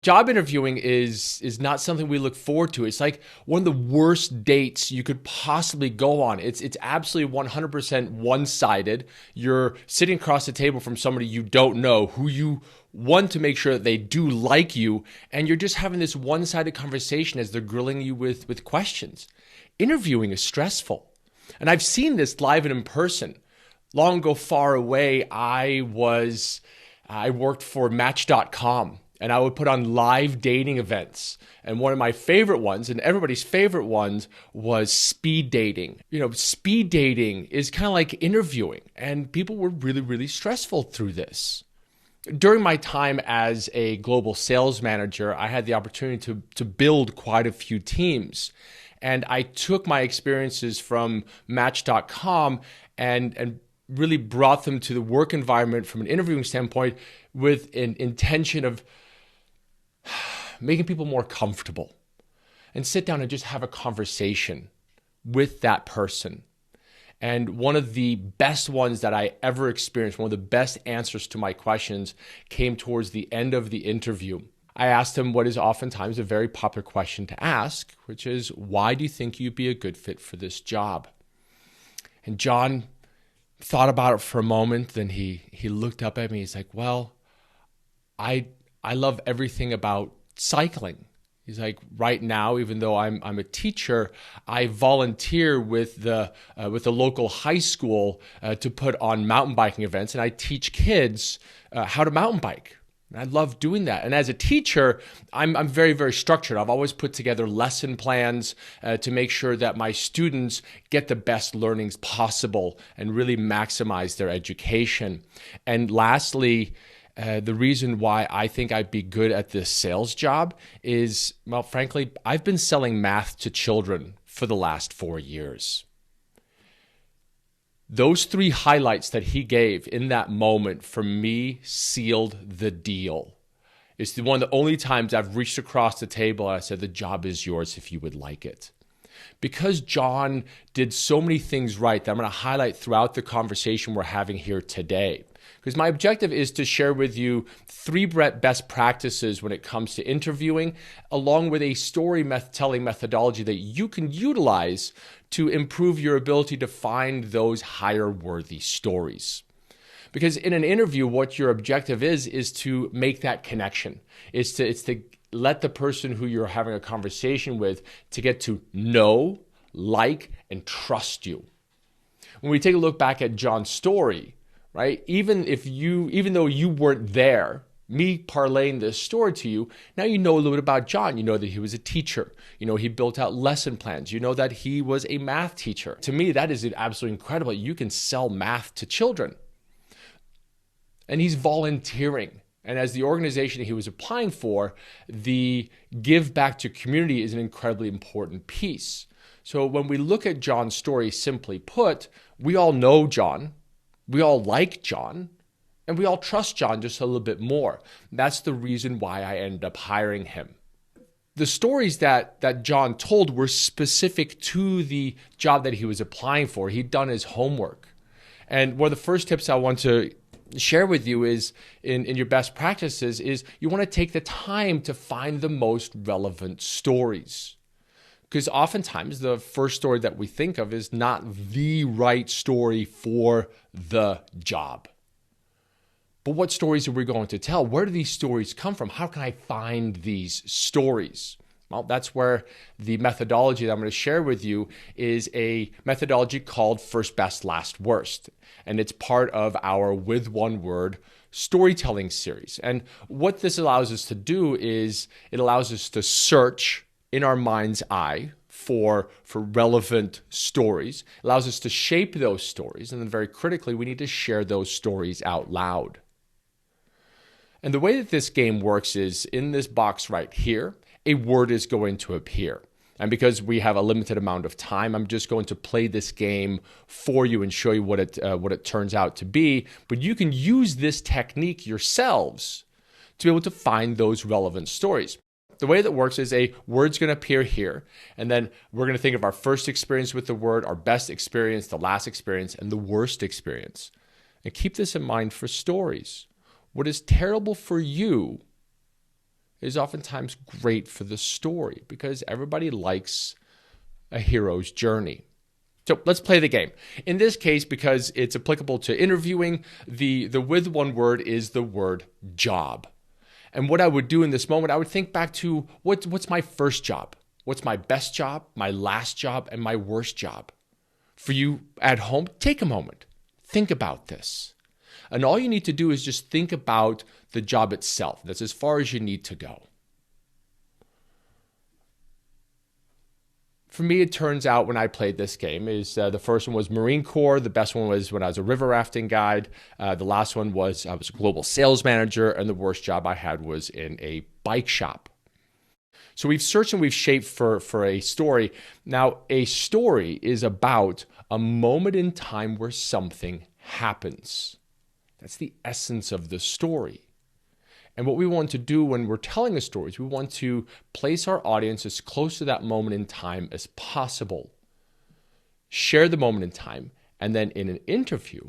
Job interviewing is not something we look forward to. It's like one of the worst dates you could possibly go on. It's absolutely 100% one-sided. You're sitting across the table from somebody you don't know, who you want to make sure that they do like you, and you're just having this one-sided conversation as they're grilling you with questions. Interviewing is stressful. And I've seen this live and in person. Long ago, far away, I worked for Match.com. And I would put on live dating events. And one of my favorite ones, and everybody's favorite ones, was speed dating. Speed dating is kind of like interviewing. And people were really, really stressful through this. During my time as a global sales manager, I had the opportunity to build quite a few teams. And I took my experiences from Match.com and really brought them to the work environment from an interviewing standpoint with an intention of making people more comfortable and sit down and just have a conversation with that person. And one of the best ones that I ever experienced, one of the best answers to my questions came towards the end of the interview. I asked him what is oftentimes a very popular question to ask, which is, why do you think you'd be a good fit for this job? And John thought about it for a moment, then he looked up at me. He's like, well, I love everything about cycling. He's like, right now, even though I'm a teacher, I volunteer with the local high school to put on mountain biking events, and I teach kids how to mountain bike. And I love doing that. And as a teacher, I'm very, very structured. I've always put together lesson plans to make sure that my students get the best learnings possible and really maximize their education. And lastly, the reason why I think I'd be good at this sales job is, well, frankly, I've been selling math to children for the last 4 years. Those three highlights that he gave in that moment for me sealed the deal. It's one of the only times I've reached across the table and I said, the job is yours if you would like it. Because John did so many things right that I'm going to highlight throughout the conversation we're having here today. Because my objective is to share with you 3 best practices when it comes to interviewing, along with a story-telling methodology that you can utilize to improve your ability to find those hire-worthy stories. Because in an interview, what your objective is to make that connection. It's to let the person who you're having a conversation with to get to know, like, and trust you. When we take a look back at John's story, right? Even though you weren't there, me parlaying this story to you, now you know a little bit about John. You know that he was a teacher. You know he built out lesson plans. You know that he was a math teacher. To me, that is absolutely incredible. You can sell math to children. And he's volunteering. And as the organization he was applying for, the give back to community is an incredibly important piece. So when we look at John's story, simply put, we all know John. We all like John, and we all trust John just a little bit more. That's the reason why I ended up hiring him. The stories that John told were specific to the job that he was applying for. He'd done his homework. And one of the first tips I want to share with you is in your best practices is you want to take the time to find the most relevant stories. Because oftentimes the first story that we think of is not the right story for the job. But what stories are we going to tell? Where do these stories come from? How can I find these stories? Well, that's where the methodology that I'm going to share with you is a methodology called First Best, Last Worst. And it's part of our With One Word storytelling series. And what this allows us to do is it allows us to search in our mind's eye for relevant stories, it allows us to shape those stories, and then very critically, we need to share those stories out loud. And the way that this game works is in this box right here, a word is going to appear. And because we have a limited amount of time, I'm just going to play this game for you and show you what it turns out to be. But you can use this technique yourselves to be able to find those relevant stories. The way that works is a word's going to appear here, and then we're going to think of our first experience with the word, our best experience, the last experience, and the worst experience. And keep this in mind for stories. What is terrible for you is oftentimes great for the story because everybody likes a hero's journey. So let's play the game. In this case, because it's applicable to interviewing, the with one word is the word job. And what I would do in this moment, I would think back to what's my first job? What's my best job, my last job, and my worst job? For you at home, take a moment. Think about this. And all you need to do is just think about the job itself. That's as far as you need to go. For me, it turns out when I played this game is the first one was Marine Corps. The best one was when I was a river rafting guide. The last one was I was a global sales manager. And the worst job I had was in a bike shop. So we've searched and we've shaped for a story. Now, a story is about a moment in time where something happens. That's the essence of the story. And what we want to do when we're telling a story is we want to place our audience as close to that moment in time as possible. Share the moment in time. And then in an interview,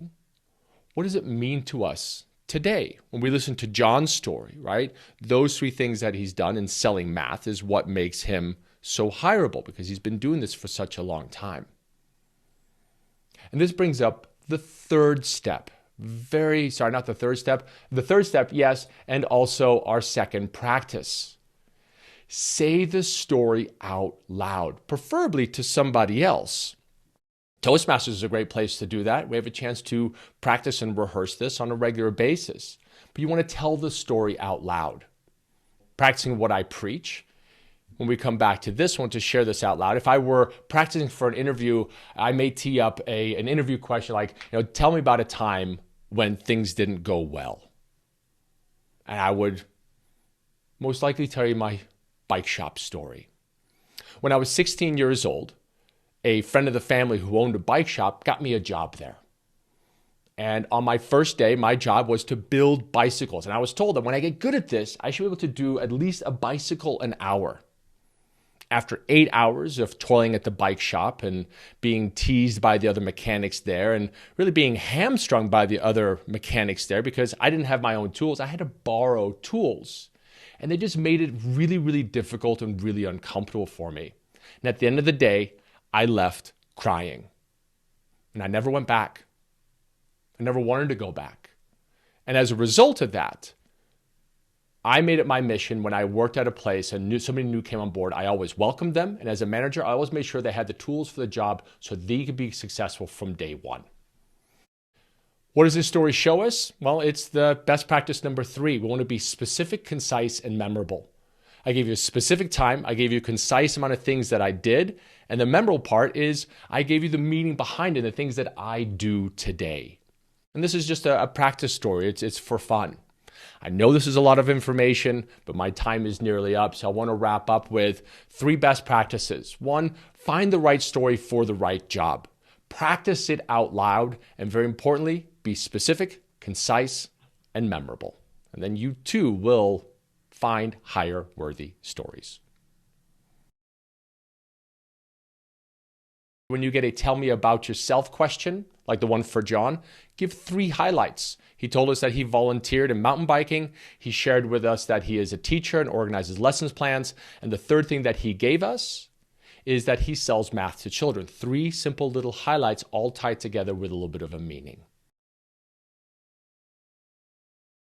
what does it mean to us today? When we listen to John's story, right? Those three things that he's done in selling math is what makes him so hireable because he's been doing this for such a long time. And this brings up the third step. The third step, yes, and also our second practice. Say the story out loud, preferably to somebody else. Toastmasters is a great place to do that. We have a chance to practice and rehearse this on a regular basis. But you want to tell the story out loud. Practicing what I preach. When we come back to this one to share this out loud, if I were practicing for an interview, I may tee up an interview question like, tell me about a time when things didn't go well. And I would most likely tell you my bike shop story. When I was 16 years old, a friend of the family who owned a bike shop got me a job there. And on my first day, my job was to build bicycles. And I was told that when I get good at this, I should be able to do at least a bicycle an hour. After 8 hours of toiling at the bike shop and being teased by the other mechanics there and really being hamstrung by the other mechanics there because I didn't have my own tools, I had to borrow tools. And they just made it really, really difficult and really uncomfortable for me. And at the end of the day, I left crying. And I never went back. I never wanted to go back. And as a result of that, I made it my mission when I worked at a place and somebody new came on board, I always welcomed them. And as a manager, I always made sure they had the tools for the job so they could be successful from day one. What does this story show us? Well, it's the best practice number 3. We want to be specific, concise, and memorable. I gave you a specific time. I gave you a concise amount of things that I did. And the memorable part is I gave you the meaning behind it, the things that I do today. And this is just a practice story. It's for fun. I know this is a lot of information, but my time is nearly up. So I want to wrap up with 3 best practices. 1, find the right story for the right job. Practice it out loud. And very importantly, be specific, concise, and memorable. And then you too will find hire-worthy stories. When you get a tell me about yourself question, like the one for John, give 3 highlights. He told us that he volunteered in mountain biking. He shared with us that he is a teacher and organizes lessons plans. And the third thing that he gave us is that he sells math to children. 3 simple little highlights all tied together with a little bit of a meaning.